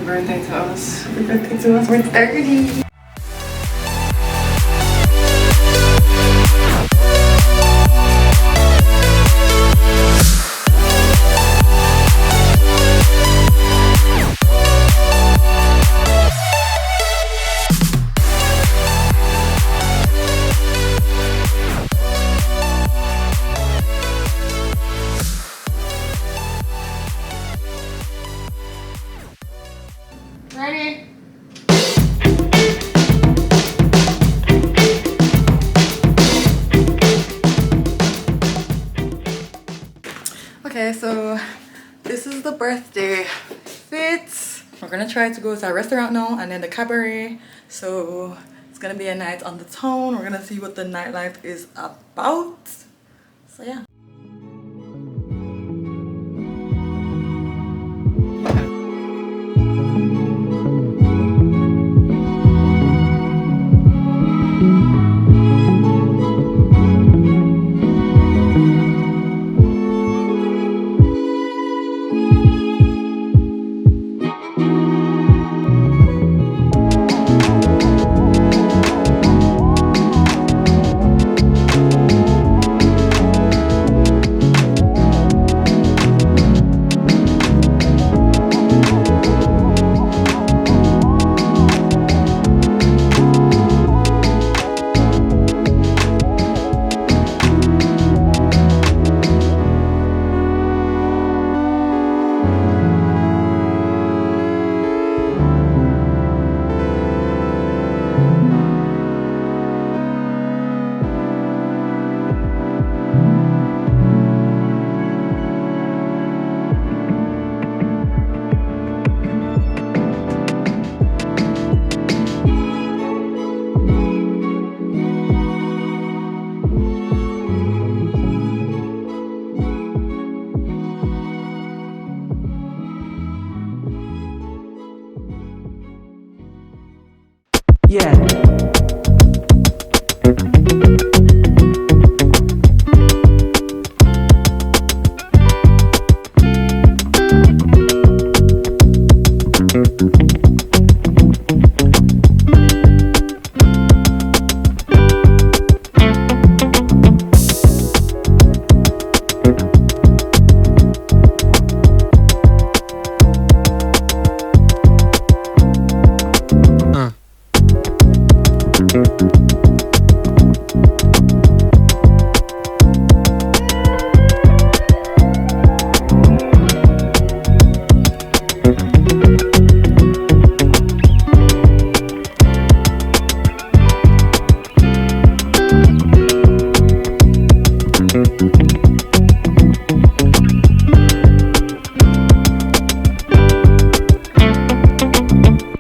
Happy birthday to us. Happy birthday to us. We're 30. Ready? Okay, so this is the birthday fit. We're gonna try to go to a restaurant now and then the cabaret. So it's gonna be a night on the town. We're gonna see what the nightlife is about. So yeah. Yeah.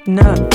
No.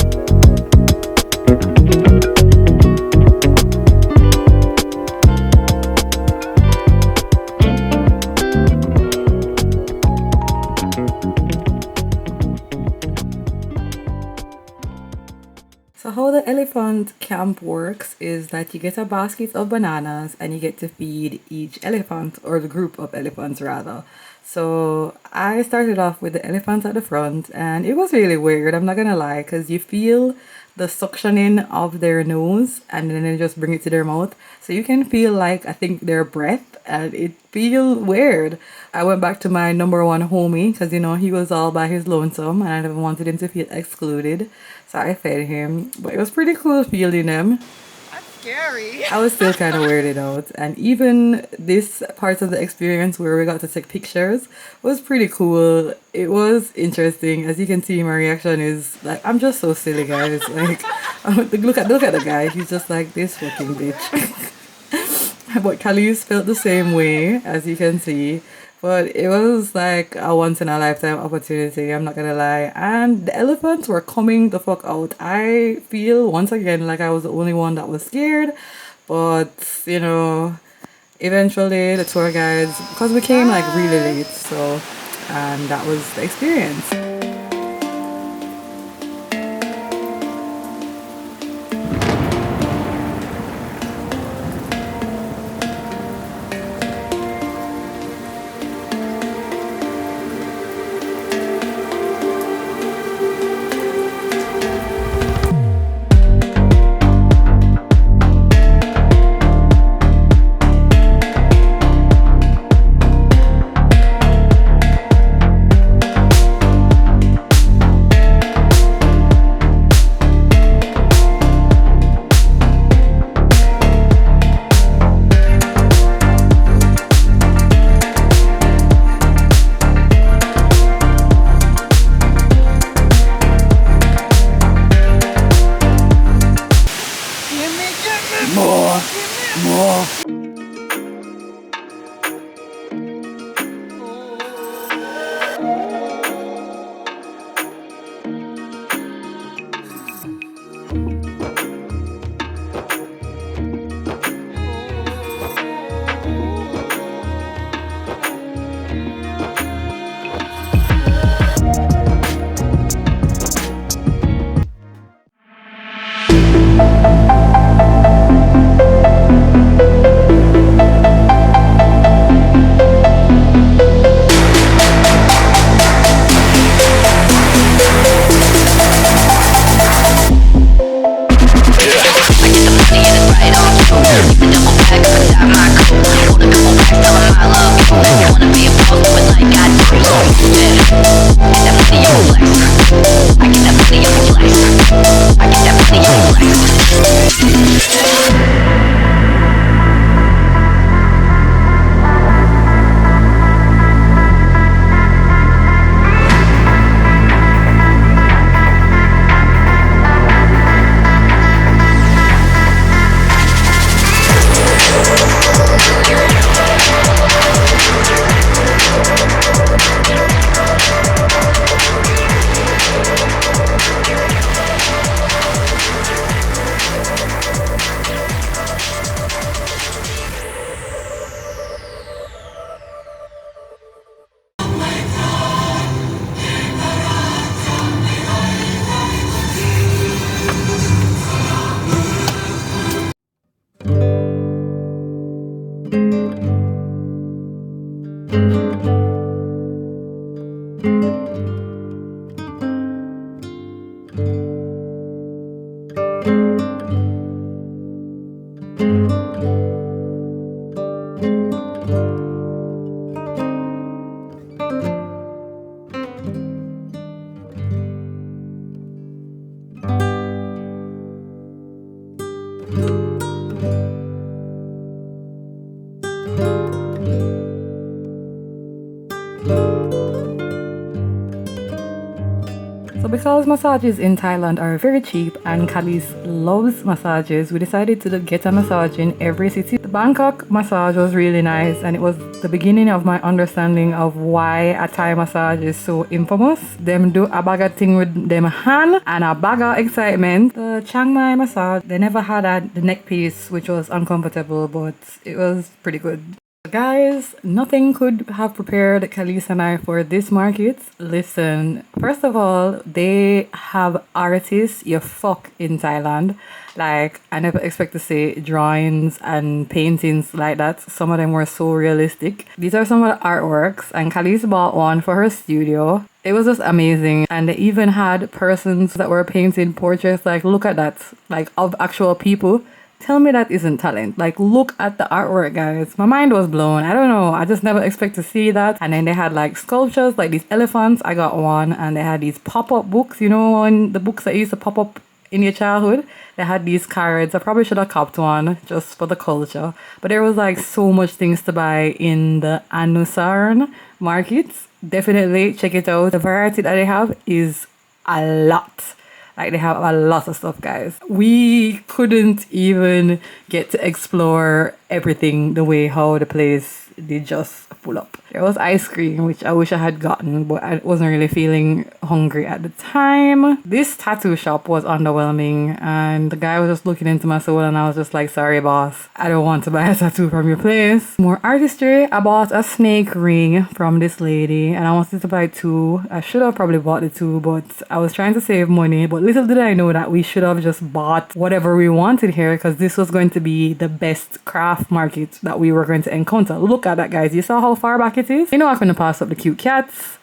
So how the elephant camp works is that you get a basket of bananas and you get to feed each elephant, or the group of elephants rather. So I started off with the elephants at the front and it was really weird, I'm not gonna lie, because you feel the suctioning of their nose and then they just bring it to their mouth. So you can feel like, I think, their breath, and it feel weird. I went back to my number one homie because, you know, he was all by his lonesome and I never wanted him to feel excluded. So I fed him, but it was pretty cool feeding them. That's scary. I was still kind of weirded out, and even this part of the experience where we got to take pictures was pretty cool. It was interesting. As you can see, my reaction is like, I'm just so silly, guys. Like, look at the guy. He's just like, this fucking bitch. But Khalees felt the same way, as you can see. But it was like a once in a lifetime opportunity, I'm not gonna lie. And the elephants were coming the fuck out. I feel once again like I was the only one that was scared. But, you know, eventually the tour guides, because we came like really late, so, and that was the experience. So because massages in Thailand are very cheap and Khalees loves massages, we decided to get a massage in every city. The Bangkok massage was really nice and it was the beginning of my understanding of why a Thai massage is so infamous. Them do a bag of thing with them hand and a bag of excitement. The Chiang Mai massage, they never had the neck piece which was uncomfortable, but it was pretty good. Guys, nothing could have prepared Khalees and I for this market. Listen, first of all, they have artists you fuck in Thailand. Like, I never expect to see drawings and paintings like that. Some of them were so realistic. These are some of the artworks, and Khalees bought one for her studio. It was just amazing. And they even had persons that were painting portraits. Like, look at that. Like, of actual people. Tell me that isn't talent. Like, look at the artwork, guys. My mind was blown. I don't know. I just never expect to see that. And then they had like sculptures, like these elephants. I got one. And they had these pop-up books. You know, when the books that used to pop up in your childhood, they had these cards. I probably should have copped one just for the culture. But there was like so much things to buy in the Anusarn markets. Definitely check it out. The variety that they have is a lot. Like, they have a lot of stuff, guys. We couldn't even get to explore everything the way how the place did just pull up. There was ice cream, which I wish I had gotten, but I wasn't really feeling hungry at the time. This tattoo shop was underwhelming, and the guy was just looking into my soul, and I was just like, sorry, boss. I don't want to buy a tattoo from your place. More artistry. I bought a snake ring from this lady, and I wanted to buy two. I should have probably bought the two, but I was trying to save money. But little did I know that we should have just bought whatever we wanted here, because this was going to be the best craft market that we were going to encounter. Look at that, guys. You saw how far back it is? You know I couldn't pass up the cute cats.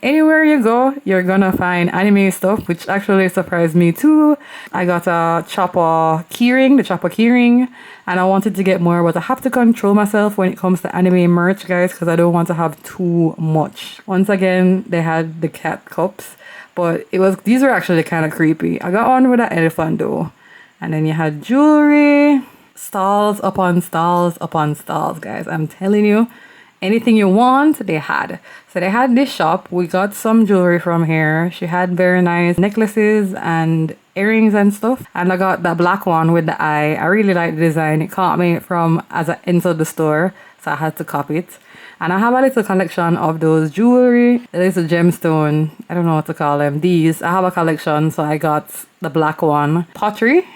Anywhere you go, you're gonna find anime stuff, which actually surprised me too. I got a chopper keyring, the chopper keyring, and I wanted to get more, but I have to control myself when it comes to anime merch, guys, because I don't want to have too much. Once again, they had the cat cups, but these were actually kind of creepy. I got one with an elephant though. And then you had jewelry, stalls upon stalls upon stalls, guys. I'm telling you, anything you want, they had. So they had this shop. We got some jewelry from here. She had very nice necklaces and earrings and stuff. And I got that black one with the eye. I really like the design. It caught me from as I entered the store, so I had to copy it. And I have a little collection of those jewelry. The little gemstone, I don't know what to call them. These, I have a collection, so I got the black one. Pottery.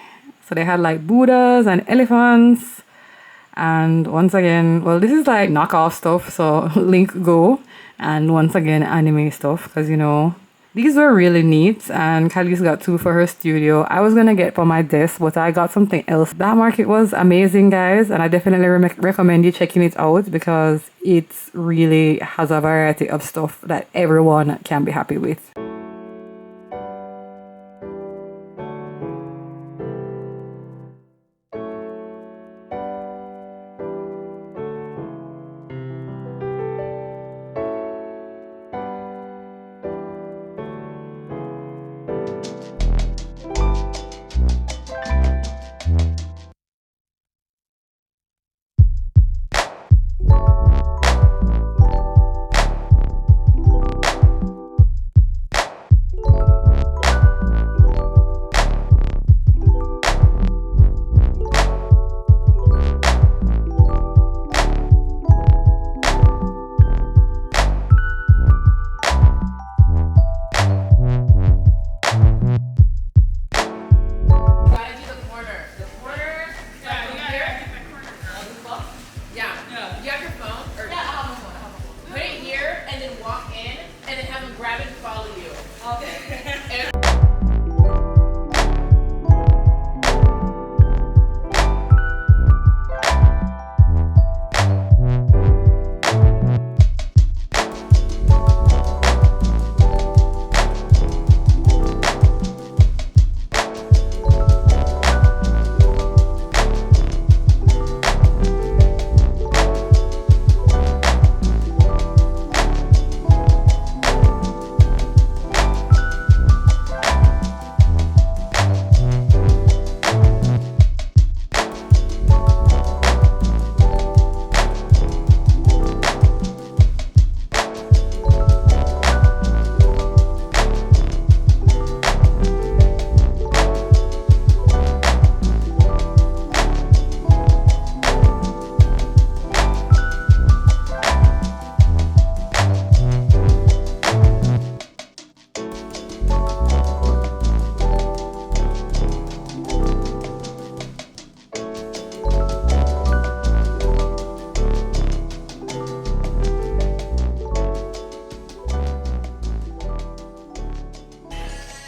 So they had like Buddhas and elephants. And once again, well, this is like knockoff stuff, so link go. And once again, anime stuff, because you know, these were really neat. And Khalees got two for her studio. I was gonna get for my desk, but I got something else. That market was amazing, guys, and I definitely recommend you checking it out, because it really has a variety of stuff that everyone can be happy with.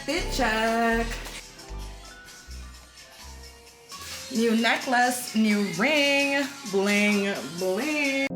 Fit check. New necklace, new ring, bling, bling.